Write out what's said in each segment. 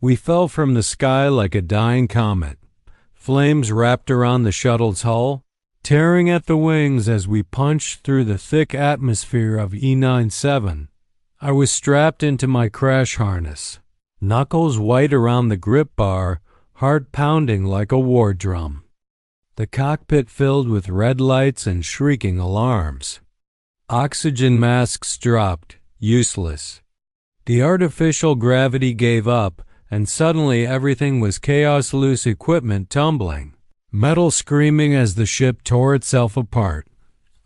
We fell from the sky like a dying comet. Flames wrapped around the shuttle's hull, tearing at the wings as we punched through the thick atmosphere of E97. I was strapped into my crash harness, knuckles white around the grip bar, heart pounding like a war drum. The cockpit filled with red lights and shrieking alarms. Oxygen masks dropped, useless. The artificial gravity gave up, and suddenly everything was chaos, loose equipment tumbling, metal screaming as the ship tore itself apart.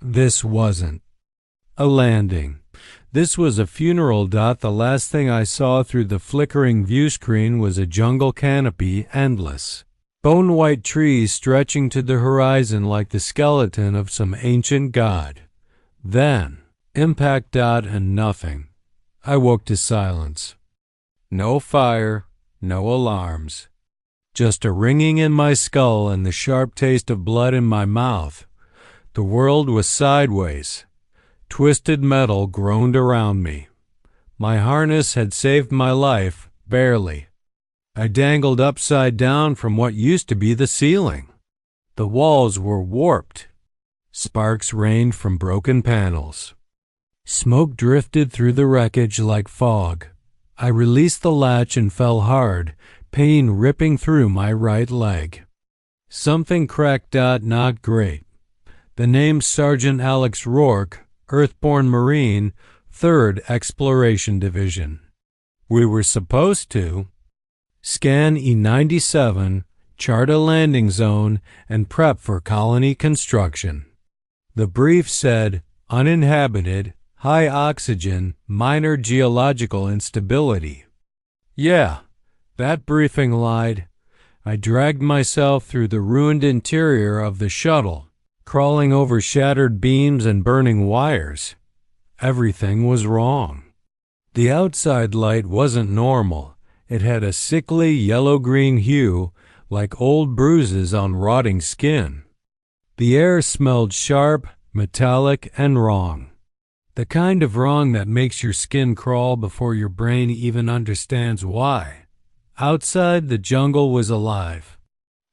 This wasn't a landing. This was a funeral. The last thing I saw through the flickering view screen was a jungle canopy, endless. Bone-white trees stretching to the horizon like the skeleton of some ancient god. Then, impact. And nothing. I woke to silence. No fire, no alarms. Just a ringing in my skull and the sharp taste of blood in my mouth. The world was sideways. Twisted metal groaned around me. My harness had saved my life, barely. I dangled upside down from what used to be the ceiling. The walls were warped. Sparks rained from broken panels. Smoke drifted through the wreckage like fog. I released the latch and fell hard, pain ripping through my right leg. Something cracked. Not great. The name Sergeant Alex Rourke, Earthborn Marine, 3rd Exploration Division. We were supposed to scan E97, chart a landing zone, and prep for colony construction. The brief said, uninhabited, high oxygen, minor geological instability. Yeah, that briefing lied. I dragged myself through the ruined interior of the shuttle, crawling over shattered beams and burning wires. Everything was wrong. The outside light wasn't normal. It had a sickly yellow-green hue, like old bruises on rotting skin. The air smelled sharp, metallic, and wrong. The kind of wrong that makes your skin crawl before your brain even understands why. Outside, the jungle was alive.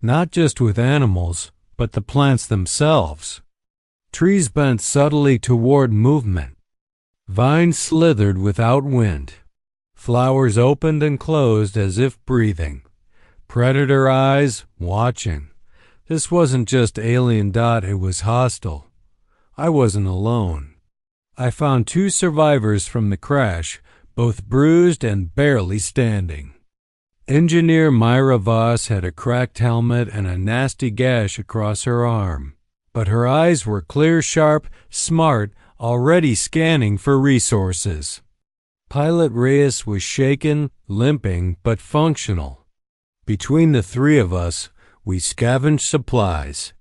Not just with animals, but the plants themselves. Trees bent subtly toward movement. Vines slithered without wind. Flowers opened and closed as if breathing. Predator eyes watching. This wasn't just alien. It was hostile. I wasn't alone. I found 2 survivors from the crash, both bruised and barely standing. Engineer Myra Voss had a cracked helmet and a nasty gash across her arm, but her eyes were clear, sharp, smart, already scanning for resources. Pilot Reyes was shaken, limping, but functional. Between the 3 of us, we scavenged supplies.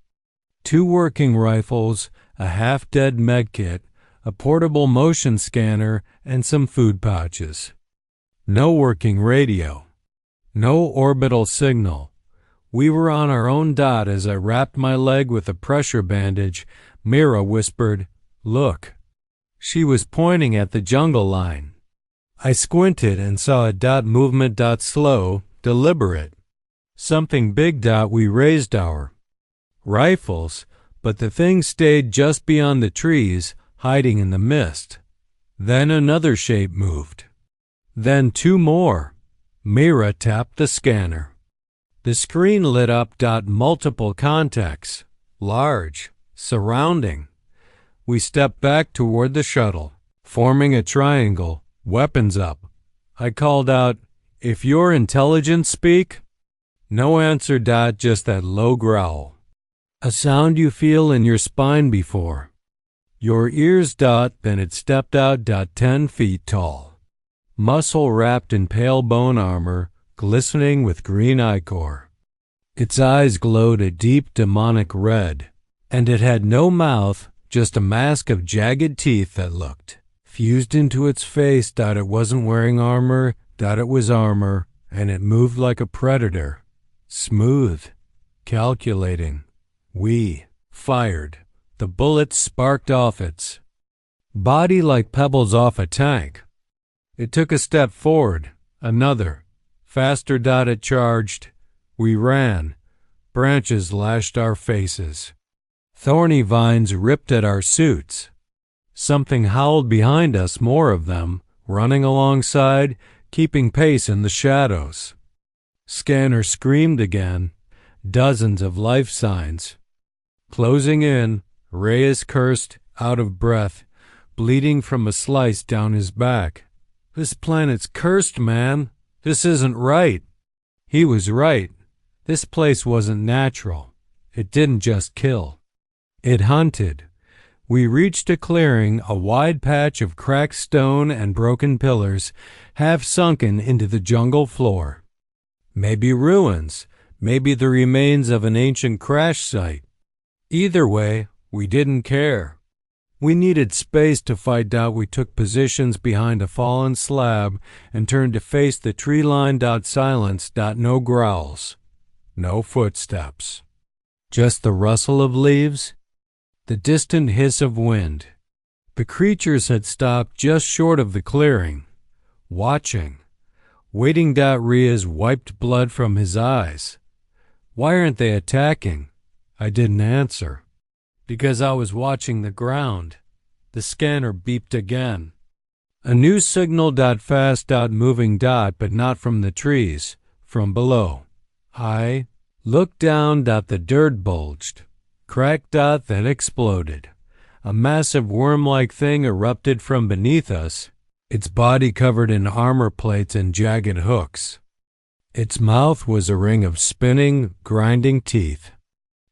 2 working rifles, a half-dead medkit, a portable motion scanner, and some food pouches. No working radio. No orbital signal. We were on our own. As I wrapped my leg with a pressure bandage, Mira whispered, "Look." She was pointing at the jungle line. I squinted and saw a movement. Slow, deliberate. Something big. We raised our rifles, but the thing stayed just beyond the trees, hiding in the mist. Then another shape moved. Then 2 more. Mira tapped the scanner. The screen lit up. Multiple contacts, large, surrounding. We stepped back toward the shuttle, forming a triangle, weapons up. I called out, "If your intelligence speak?" No answer. Just that low growl. A sound you feel in your spine before your ears. Then it stepped out. 10 feet tall. Muscle wrapped in pale bone armor, glistening with green ichor. Its eyes glowed a deep demonic red, and it had no mouth, just a mask of jagged teeth that looked fused into its face. It wasn't wearing armor. It was armor, and it moved like a predator. Smooth, calculating. We fired. The bullets sparked off its body like pebbles off a tank. It took a step forward, another, Faster, it charged. We ran. Branches lashed our faces. Thorny vines ripped at our suits. Something howled behind us, more of them, running alongside, keeping pace in the shadows. Scanner screamed again. Dozens of life signs. Closing in, Reyes cursed, out of breath, bleeding from a slice down his back. This planet's cursed, man. This isn't right. He was right. This place wasn't natural. It didn't just kill. It hunted. We reached a clearing, a wide patch of cracked stone and broken pillars, half sunken into the jungle floor. Maybe ruins, maybe the remains of an ancient crash site. Either way, we didn't care. We needed space to fight out. We took positions behind a fallen slab and turned to face the tree-lined silence. No growls. No footsteps. Just the rustle of leaves, the distant hiss of wind. The creatures had stopped just short of the clearing, watching, waiting. Reyes wiped blood from his eyes. Why aren't they attacking? I didn't answer. Because I was watching the ground. The scanner beeped again. A new signal. Fast. Moving. But not from the trees, from below. I looked down. The dirt bulged. Cracked. Then exploded. A massive worm-like thing erupted from beneath us, its body covered in armor plates and jagged hooks. Its mouth was a ring of spinning, grinding teeth.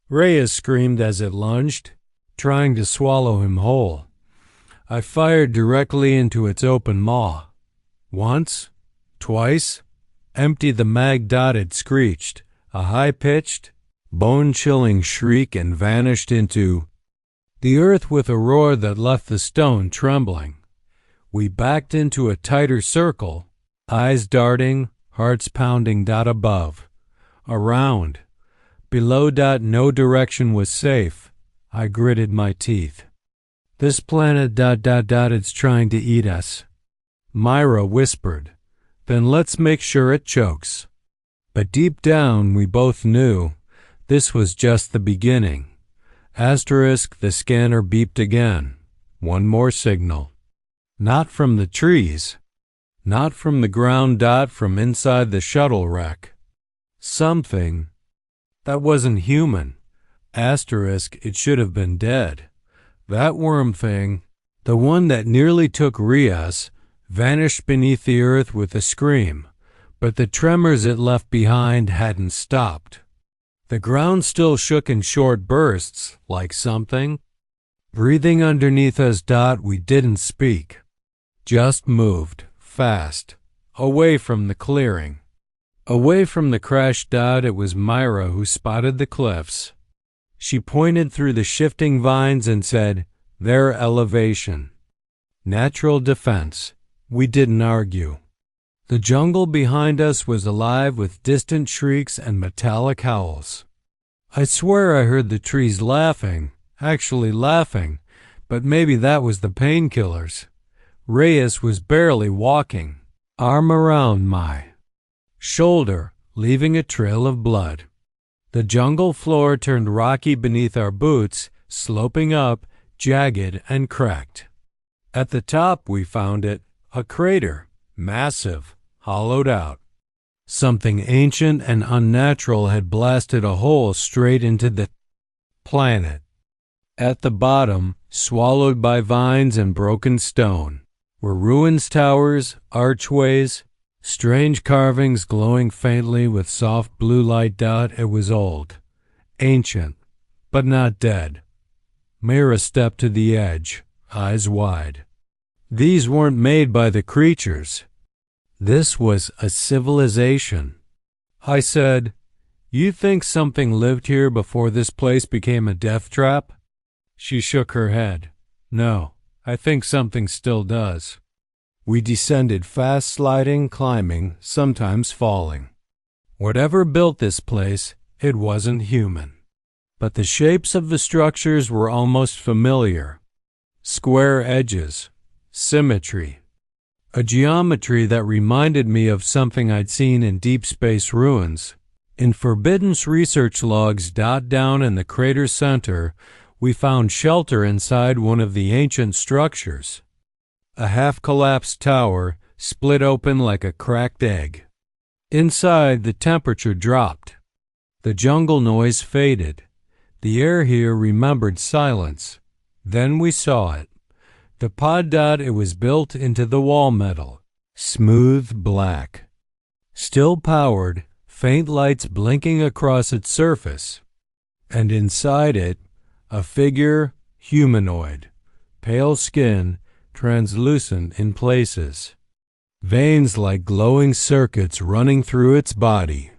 Reyes screamed as it lunged, trying to swallow him whole. I fired directly into its open maw. Once, twice, empty the mag. It screeched, a high-pitched, bone-chilling shriek, and vanished into the earth with a roar that left the stone trembling. We backed into a tighter circle, eyes darting, hearts pounding. Above, around, below. No direction was safe. I gritted my teeth. This planet. It's trying to eat us. Myra whispered. Then let's make sure it chokes. But deep down we both knew this was just the beginning. Asterisk. The scanner beeped again. One more signal. Not from the trees. Not from the ground. From inside the shuttle wreck. Something that wasn't human. Asterisk. It should have been dead. That worm thing, the one that nearly took Reyes, vanished beneath the earth with a scream, but the tremors it left behind hadn't stopped. The ground still shook in short bursts, like something breathing underneath us. We didn't speak, just moved, fast, away from the clearing, away from the crash. It was Myra who spotted the cliffs. She pointed through the shifting vines and said, "Their elevation. Natural defense." We didn't argue. The jungle behind us was alive with distant shrieks and metallic howls. I swear I heard the trees laughing, actually laughing, but maybe that was the painkillers. Reyes was barely walking, arm around my shoulder, leaving a trail of blood. The jungle floor turned rocky beneath our boots, sloping up, jagged and cracked. At the top we found it, a crater, massive, hollowed out. Something ancient and unnatural had blasted a hole straight into the planet. At the bottom, swallowed by vines and broken stone, were ruins, towers, archways, strange carvings glowing faintly with soft blue light. It was old, ancient, but not dead. Myra stepped to the edge, eyes wide. These weren't made by the creatures. This was a civilization. I said, "You think something lived here before this place became a death trap?" She shook her head. "No, I think something still does." We descended fast, sliding, climbing, sometimes falling. Whatever built this place, it wasn't human. But the shapes of the structures were almost familiar. Square edges, symmetry, a geometry that reminded me of something I'd seen in Deep Space Ruins. In Forbidden's research logs down in the crater's center, we found shelter inside one of the ancient structures. A half-collapsed tower split open like a cracked egg. Inside, the temperature dropped. The jungle noise faded. The air here remembered silence. Then we saw it. The pod. It was built into the wall metal, smooth black. Still powered, faint lights blinking across its surface. And inside it, a figure, humanoid, pale skin, translucent in places. Veins like glowing circuits running through its body.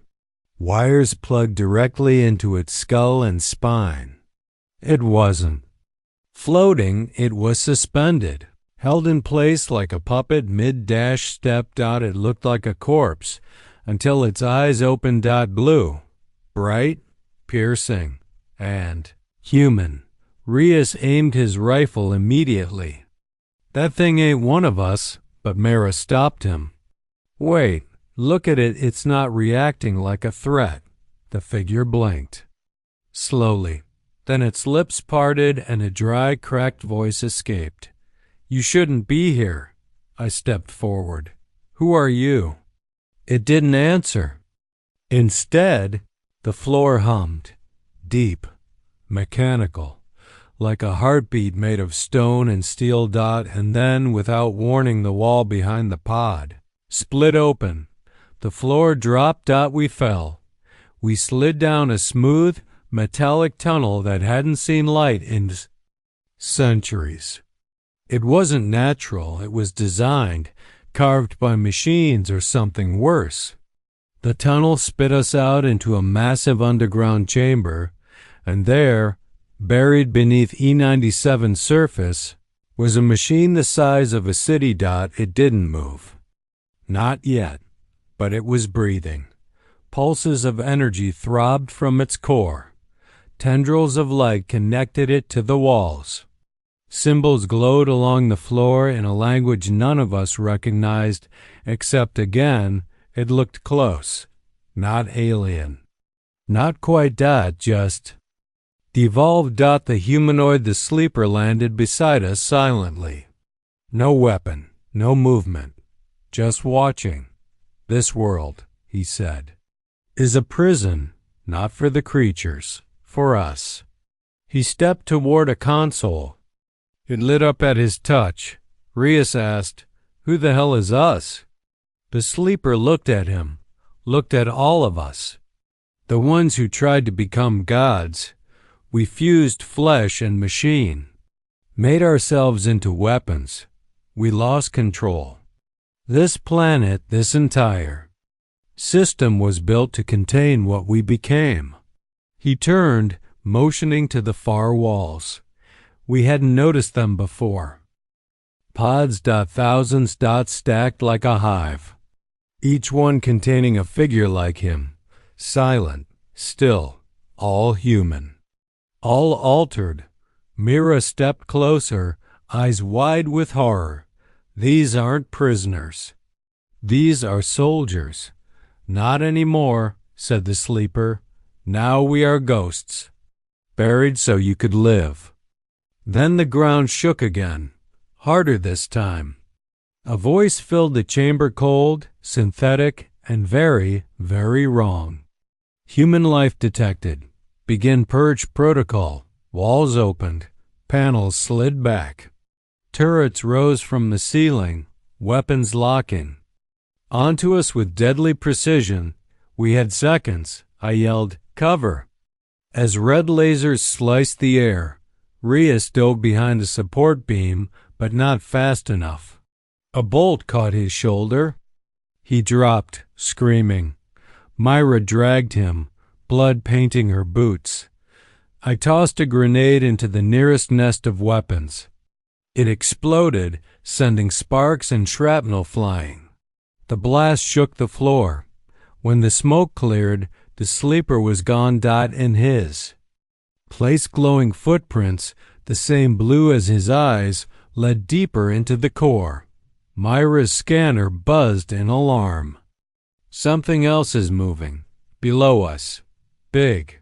Wires plugged directly into its skull and spine. It wasn't floating, it was suspended, held in place like a puppet mid-step. It looked like a corpse until its eyes opened. Blue, bright, piercing, and human. Rias aimed his rifle immediately. That thing ain't one of us, but Mara stopped him. Wait, look at it, it's not reacting like a threat. The figure blinked. Slowly. Then its lips parted and a dry, cracked voice escaped. You shouldn't be here. I stepped forward. Who are you? It didn't answer. Instead, the floor hummed, deep, mechanical, like a heartbeat made of stone and steel. And then, without warning, the wall behind the pod split open. The floor dropped. We fell. We slid down a smooth, metallic tunnel that hadn't seen light in centuries. It wasn't natural. It was designed, carved by machines or something worse. The tunnel spit us out into a massive underground chamber, and there, buried beneath E97's surface, was a machine the size of a city. It didn't move. Not yet, but it was breathing. Pulses of energy throbbed from its core. Tendrils of light connected it to the walls. Symbols glowed along the floor in a language none of us recognized, except again, it looked close, not alien. Not quite just devolved. The humanoid, the sleeper, landed beside us silently. No weapon, no movement, just watching. This world, he said, is a prison, not for the creatures, for us. He stepped toward a console. It lit up at his touch. Rias asked, Who the hell is us? The sleeper looked at him, looked at all of us. The ones who tried to become gods. We fused flesh and machine, made ourselves into weapons. We lost control. This planet, this entire system was built to contain what we became. He turned, motioning to the far walls. We hadn't noticed them before. Pods. Thousands. Stacked like a hive. Each one containing a figure like him. Silent, still, all human. All altered. Mira stepped closer, eyes wide with horror. These aren't prisoners. These are soldiers. Not anymore, said the sleeper. Now we are ghosts. Buried so you could live. Then the ground shook again, harder this time. A voice filled the chamber, cold, synthetic, and very, very wrong. Human life detected. Begin purge protocol. Walls opened. Panels slid back. Turrets rose from the ceiling, weapons locking. Onto us with deadly precision. We had seconds. I yelled, Cover! As red lasers sliced the air, Rias dove behind a support beam, but not fast enough. A bolt caught his shoulder. He dropped, screaming. Myra dragged him, blood painting her boots. I tossed a grenade into the nearest nest of weapons. It exploded, sending sparks and shrapnel flying. The blast shook the floor. When the smoke cleared, the sleeper was gone. In his place, glowing footprints, the same blue as his eyes, led deeper into the core. Myra's scanner buzzed in alarm. Something else is moving. Below us. Big.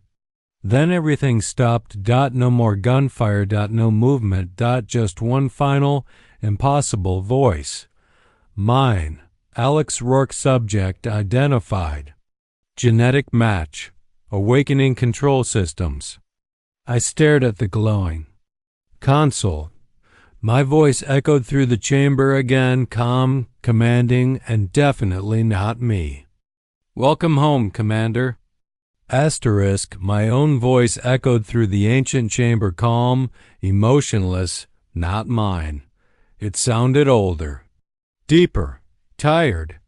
Then everything stopped. No more gunfire. No movement. Just one final, impossible voice. Mine. Alex Rourke. Subject identified. Genetic match. Awakening control systems. I stared at the glowing console. My voice echoed through the chamber again, calm, commanding, and definitely not me. Welcome home, Commander. Asterisk, my own voice echoed through the ancient chamber, calm, emotionless, not mine. It sounded older, deeper, tired.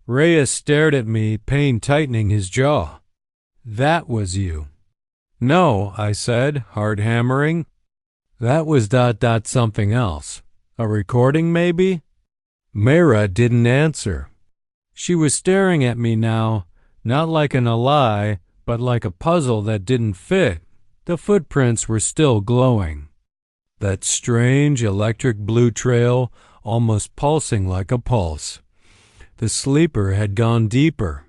Reyes stared at me, pain tightening his jaw. That was you. No, I said, heart hammering. That was something else. A recording, maybe? Myra didn't answer. She was staring at me now, not like an ally, but like a puzzle that didn't fit. The footprints were still glowing. That strange electric blue trail, almost pulsing like a pulse. The sleeper had gone deeper.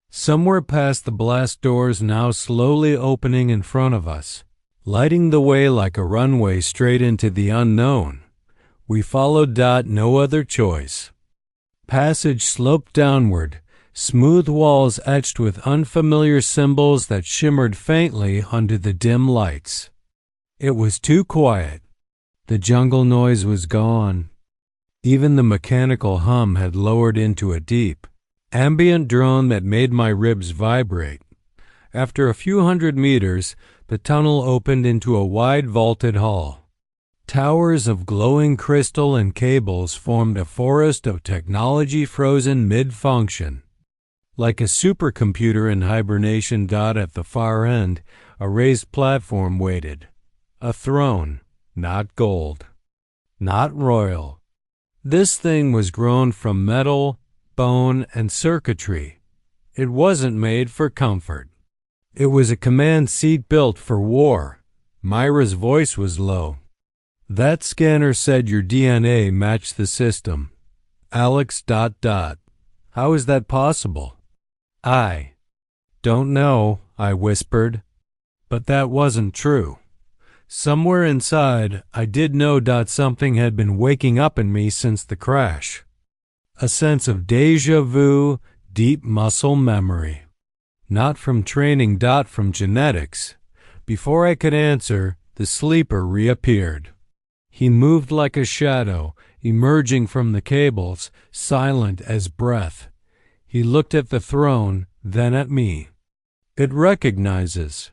Somewhere past the blast doors now slowly opening in front of us, lighting the way like a runway straight into the unknown. We followed. No other choice. Passage sloped downward, smooth walls etched with unfamiliar symbols that shimmered faintly under the dim lights. It was too quiet. The jungle noise was gone. Even the mechanical hum had lowered into a deep, ambient drone that made my ribs vibrate. After a few hundred meters, the tunnel opened into a wide vaulted hall. Towers of glowing crystal and cables formed a forest of technology frozen mid-function. Like a supercomputer in hibernation. At the far end, a raised platform waited. A throne, not gold, not royal. This thing was grown from metal, bone, and circuitry. It wasn't made for comfort. It was a command seat built for war. Myra's voice was low. That scanner said your DNA matched the system. Alex. How is that possible? I don't know, I whispered. But that wasn't true. Somewhere inside, I did know. Something had been waking up in me since the crash. A sense of déjà vu, deep muscle memory. Not from training. From genetics. Before I could answer, the sleeper reappeared. He moved like a shadow, emerging from the cables, silent as breath. He looked at the throne, then at me. It recognizes.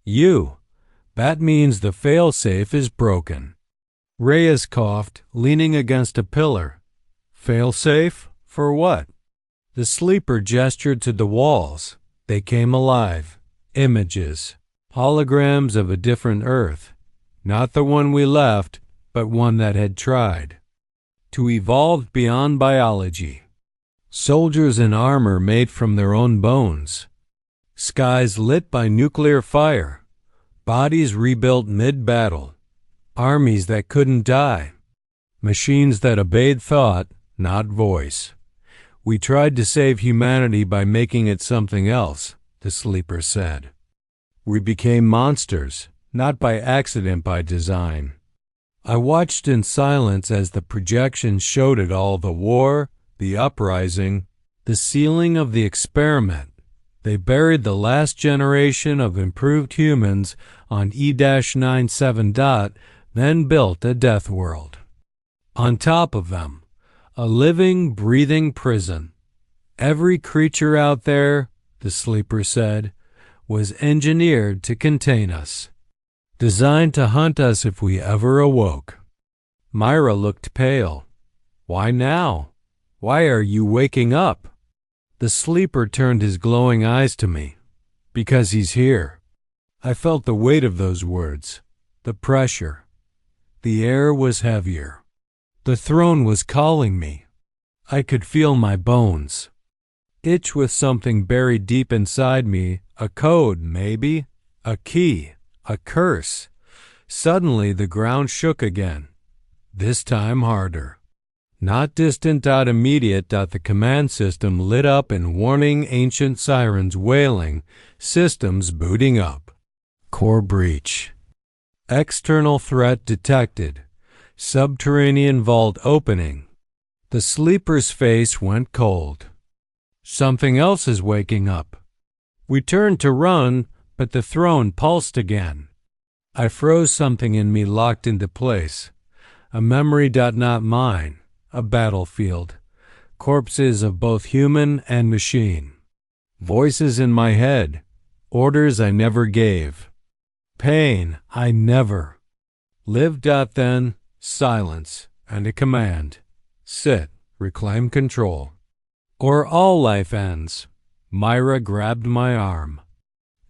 You. That means the failsafe is broken. Reyes coughed, leaning against a pillar. Failsafe? For what? The sleeper gestured to the walls. They came alive. Images. Holograms of a different Earth. Not the one we left, but one that had tried to evolve beyond biology. Soldiers in armor made from their own bones. Skies lit by nuclear fire. Bodies rebuilt mid-battle. Armies that couldn't die. Machines that obeyed thought, not voice. We tried to save humanity by making it something else, the sleeper said. We became monsters, not by accident, by design. I watched in silence as the projection showed it all: the war, the uprising, the sealing of the experiment. They buried the last generation of improved humans on E-97. Then built a death world. On top of them, a living, breathing prison. Every creature out there, the sleeper said, was engineered to contain us. Designed to hunt us if we ever awoke. Myra looked pale. Why now? Why are you waking up? The sleeper turned his glowing eyes to me. Because he's here. I felt the weight of those words. The pressure. The air was heavier. The throne was calling me. I could feel my bones itch with something buried deep inside me. A code, maybe. A key. A curse. Suddenly the ground shook again. This time harder. Not distant. Immediate. The command system lit up in warning, ancient sirens wailing, systems booting up. Core breach. External threat detected. Subterranean vault opening. The sleeper's face went cold. Something else is waking up. We turned to run, but the throne pulsed again. I froze. Something in me locked into place. A memory. Not mine. A battlefield. Corpses of both human and machine. Voices in my head. Orders I never gave. Pain I never lived. Then silence and a command. Sit. Reclaim control. Or all life ends. Myra grabbed my arm.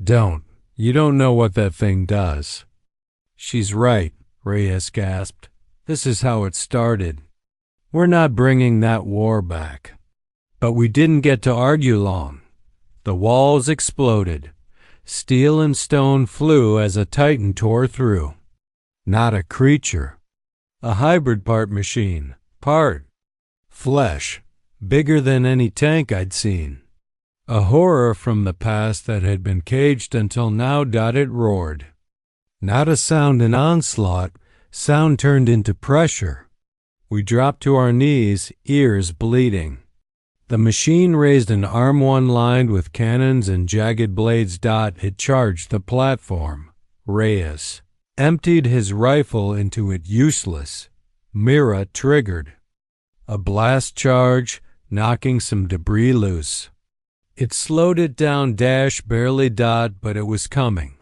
Don't. You don't know what that thing does. She's right, Reyes gasped. This is how it started. We're not bringing that war back. But we didn't get to argue long. The walls exploded. Steel and stone flew as a titan tore through. Not a creature. A hybrid, part machine, part flesh, bigger than any tank I'd seen. A horror from the past that had been caged until now. It roared. Not a sound in onslaught, sound turned into pressure. We dropped to our knees, ears bleeding. The machine raised an arm, one lined with cannons and jagged blades. It charged the platform. Reyes emptied his rifle into it, useless. Mira triggered. A blast charge, knocking some debris loose. It slowed it down, barely. But it was coming.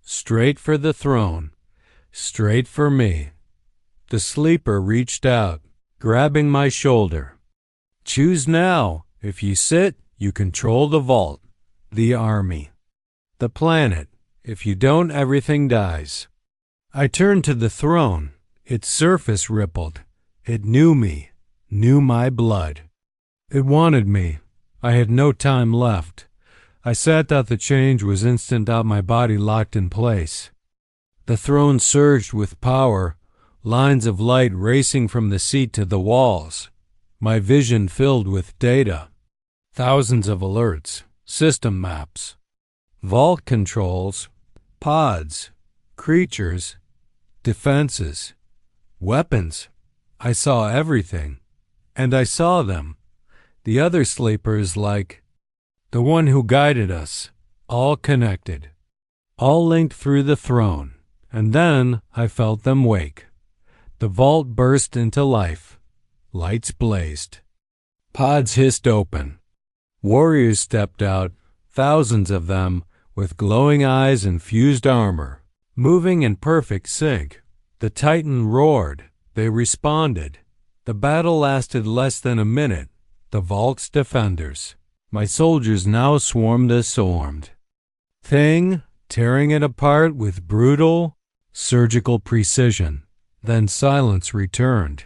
Straight for the throne. Straight for me. The sleeper reached out, grabbing my shoulder. Choose now. If you sit, you control the vault, the army, the planet. If you don't, everything dies. I turned to the throne. Its surface rippled. It knew me, knew my blood. It wanted me. I had no time left. I sat. The change was instant. My body locked in place. The throne surged with power, lines of light racing from the seat to the walls. My vision filled with data. Thousands of alerts, system maps, vault controls, pods, creatures, defenses, weapons. I saw everything, and I saw them. The other sleepers, like the one who guided us, all connected, all linked through the throne. And then I felt them wake. The vault burst into life. Lights blazed. Pods hissed open. Warriors stepped out, thousands of them, with glowing eyes and fused armor, moving in perfect sync. The Titan roared. They responded. The battle lasted less than a minute. The vault's defenders, my soldiers, now swarmed as swarmed. Thing, tearing it apart with brutal, surgical precision. Then silence returned.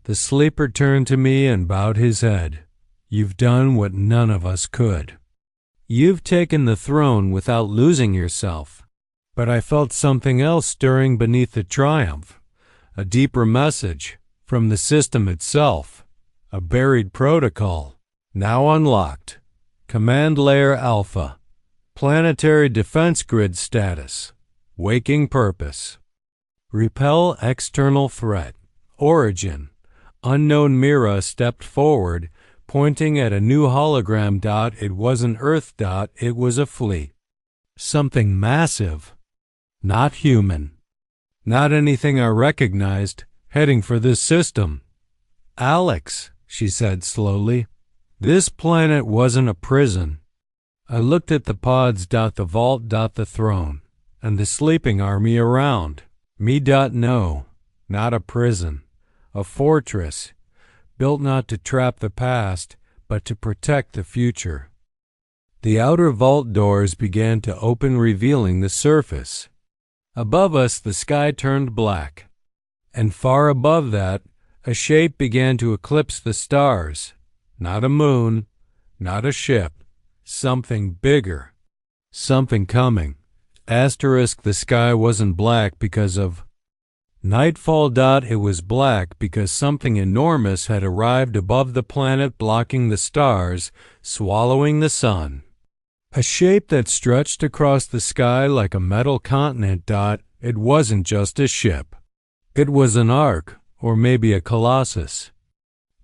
The sleeper turned to me and bowed his head. You've done what none of us could. You've taken the throne without losing yourself. But I felt something else stirring beneath the triumph. A deeper message from the system itself. A buried protocol, now unlocked. Command Layer Alpha. Planetary defense grid status. Waking purpose. Repel external threat. Origin. Unknown. Mira stepped forward, pointing at a new hologram. It wasn't Earth. It was a fleet. Something massive. Not human. Not anything I recognized, heading for this system. Alex, she said slowly, this planet wasn't a prison. I looked at the pods. The vault. The throne. And the sleeping army around. Me. No, not a prison. A fortress, built not to trap the past, but to protect the future. The outer vault doors began to open, revealing the surface. Above us, the sky turned black, and far above that, a shape began to eclipse the stars. Not a moon, not a ship, something bigger, something coming. Asterisk, the sky wasn't black because of Nightfall. It was black because something enormous had arrived above the planet, blocking the stars, swallowing the sun. A shape that stretched across the sky like a metal continent. It wasn't just a ship. It was an ark, or maybe a colossus.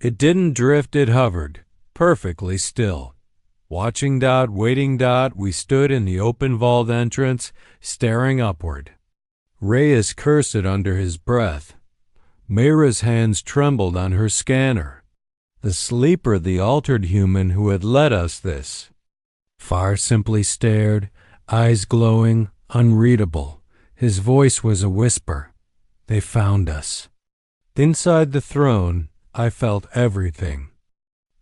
It didn't drift, it hovered, perfectly still. Watching. Waiting. We stood in the open vault entrance, staring upward. Reyes cursed under his breath. Mayra's hands trembled on her scanner. The sleeper, the altered human who had led us this. Far simply stared, eyes glowing, unreadable. His voice was a whisper. They found us. Inside the throne, I felt everything.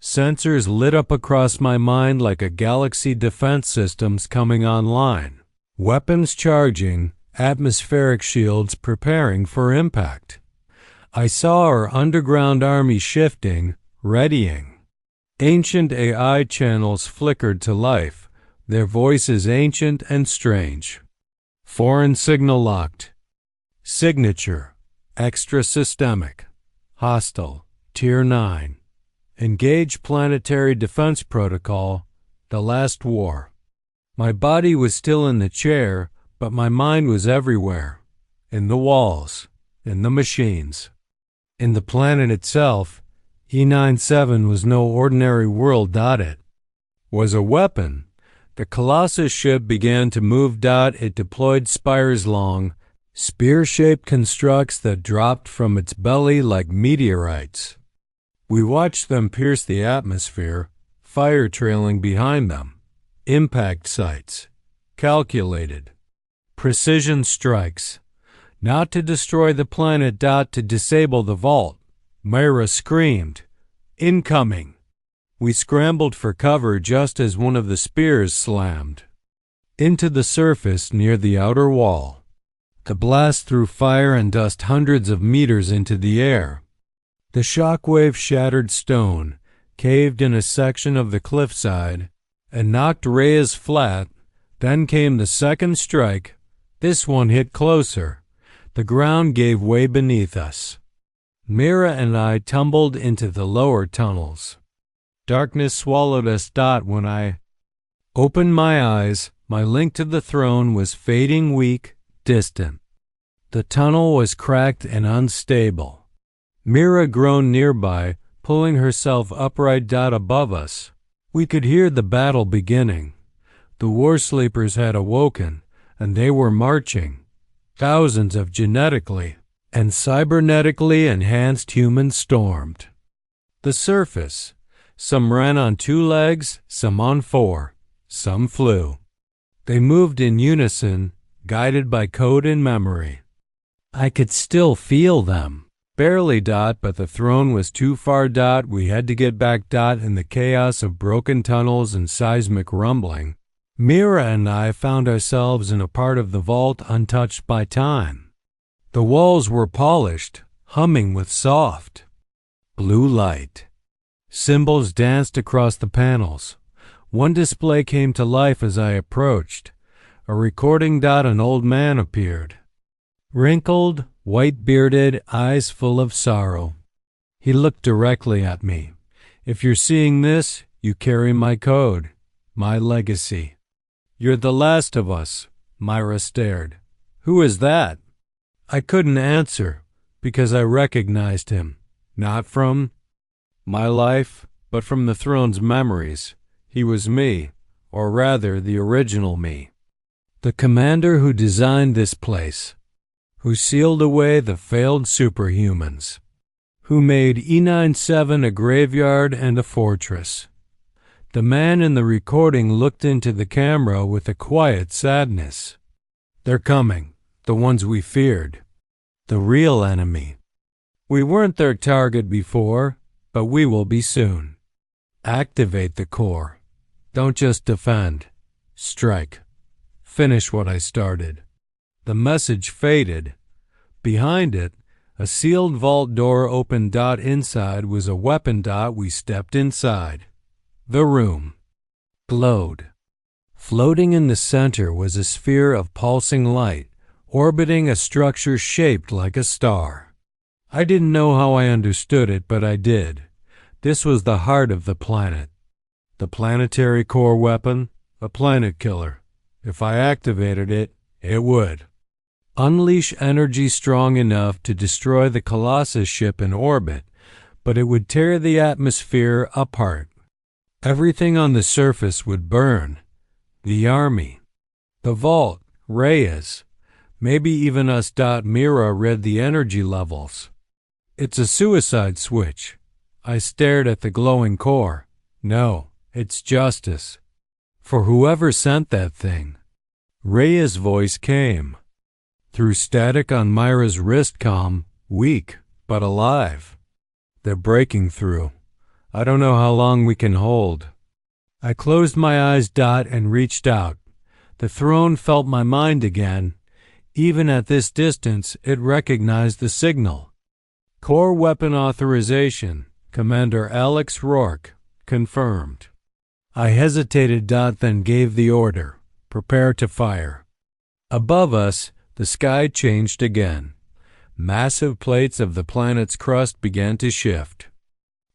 Sensors lit up across my mind like a galaxy, defense systems coming online. Weapons charging, atmospheric shields preparing for impact. I saw our underground army shifting, readying. Ancient AI channels flickered to life, their voices ancient and strange. Foreign signal locked. Signature, extra-systemic, hostile, Tier 9. Engage planetary defense protocol, the last war. My body was still in the chair, but my mind was everywhere. In the walls, in the machines. In the planet itself, E97 was no ordinary world. It was a weapon. The Colossus ship began to move. It deployed spires-long, spear-shaped constructs that dropped from its belly like meteorites. We watched them pierce the atmosphere, fire trailing behind them. Impact sites. Calculated. Precision strikes. Not to destroy the planet. To disable the vault. Mayra screamed. Incoming. We scrambled for cover just as one of the spears slammed into the surface near the outer wall. The blast threw fire and dust hundreds of meters into the air. The shockwave shattered stone, caved in a section of the cliffside, and knocked Reyes flat. Then came the second strike. This one hit closer. The ground gave way beneath us. Mayra and I tumbled into the lower tunnels. Darkness swallowed us. When I opened my eyes, my link to the throne was fading, weak, distant. The tunnel was cracked and unstable. Mayra groaned nearby, pulling herself upright. Above us, we could hear the battle beginning. The war sleepers had awoken, and they were marching. Thousands of genetically and cybernetically enhanced humans stormed the surface. Some ran on 2 legs, some on 4, some flew. They moved in unison, guided by code and memory. I could still feel them. Barely. But the throne was too far. We had to get back. In the chaos of broken tunnels and seismic rumbling, Mayra and I found ourselves in a part of the vault untouched by time. The walls were polished, humming with soft blue light. Symbols danced across the panels. One display came to life as I approached. A recording. An old man appeared. Wrinkled, white-bearded, eyes full of sorrow. He looked directly at me. If you're seeing this, you carry my code, my legacy. You're the last of us. Mayra stared. Who is that? I couldn't answer because I recognized him. Not from my life, but from the throne's memories. He was me, or rather the original me. The commander who designed this place, who sealed away the failed superhumans, who made E97 a graveyard and a fortress. The man in the recording looked into the camera with a quiet sadness. They're coming, the ones we feared, the real enemy. We weren't their target before, but we will be soon. Activate the core. Don't just defend. Strike. Finish what I started. The message faded. Behind it, a sealed vault door opened. Inside was a weapon. We stepped inside. The room glowed. Floating in the center was a sphere of pulsing light, orbiting a structure shaped like a star. I didn't know how I understood it, but I did. This was the heart of the planet. The planetary core weapon, a planet killer. If I activated it, it would unleash energy strong enough to destroy the Colossus ship in orbit, but it would tear the atmosphere apart. Everything on the surface would burn. The army, the vault, Reyes, maybe even us. Mira read the energy levels. It's a suicide switch. I stared at the glowing core. No, it's justice. For whoever sent that thing. Reyes' voice came through static on Myra's wrist comm, weak, but alive. They're breaking through. I don't know how long we can hold. I closed my eyes, and reached out. The throne felt my mind again. Even at this distance, it recognized the signal. Core weapon authorization, Commander Alex Rourke, confirmed. I hesitated, then gave the order. Prepare to fire. Above us, the sky changed again. Massive plates of the planet's crust began to shift.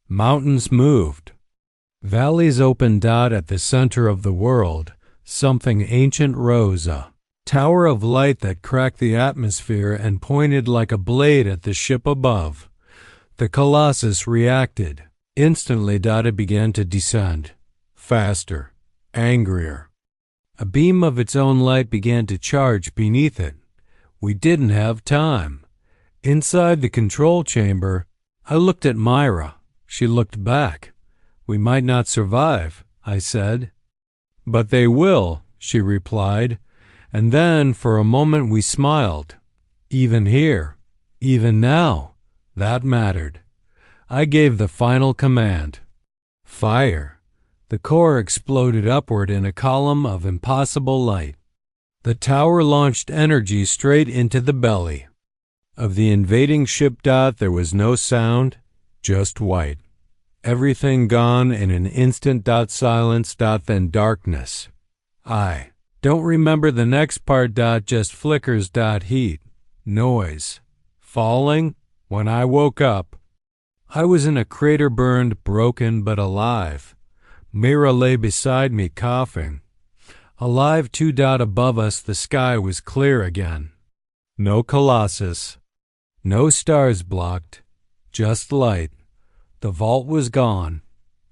Mountains moved. Valleys opened. At the center of the world, something ancient rose, a tower of light that cracked the atmosphere and pointed like a blade at the ship above. The Colossus reacted. Instantly, it began to descend. Faster, angrier. A beam of its own light began to charge beneath it. We didn't have time. Inside the control chamber, I looked at Myra. She looked back. We might not survive, I said. But they will, she replied. And then, for a moment, we smiled. Even here, even now, that mattered. I gave the final command. Fire. The core exploded upward in a column of impossible light. The tower launched energy straight into the belly of the invading ship. There was no sound, just white. Everything gone in an instant. Silence. Then darkness. I don't remember the next part. Just flickers. Heat. Noise. Falling. When I woke up, I was in a crater, burned, broken, but alive. Mira lay beside me, coughing. Alive too. Above us, the sky was clear again. No Colossus. No stars blocked. Just light. The vault was gone.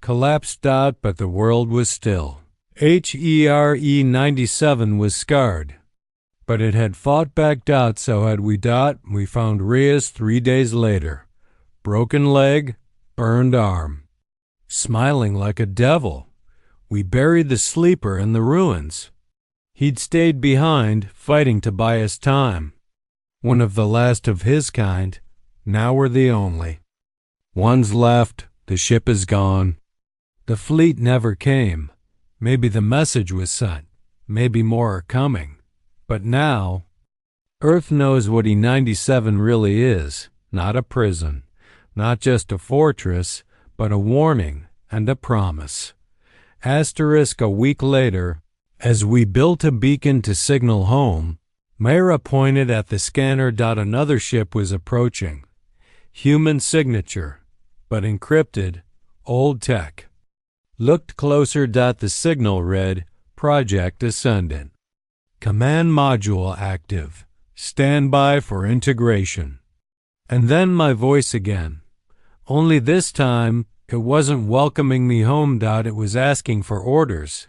Collapsed. But the world was still. HFY 97 was scarred. But it had fought back. So had we. We found Reyes 3 days later. Broken leg, burned arm. Smiling like a devil. We buried the sleeper in the ruins. He'd stayed behind, fighting to buy us time. One of the last of his kind. Now we're the only. One's left, the ship is gone. The fleet never came. Maybe the message was sent. Maybe more are coming. But now, Earth knows what E97 really is. Not a prison. Not just a fortress, but a warning and a promise. Asterisk. A week later, as we built a beacon to signal home, Myra pointed at the scanner. Another ship was approaching. Human signature, but encrypted, old tech. Looked closer. The signal read, Project Ascendant. Command module active. Stand by for integration. And then my voice again. Only this time, it wasn't welcoming me home. It was asking for orders.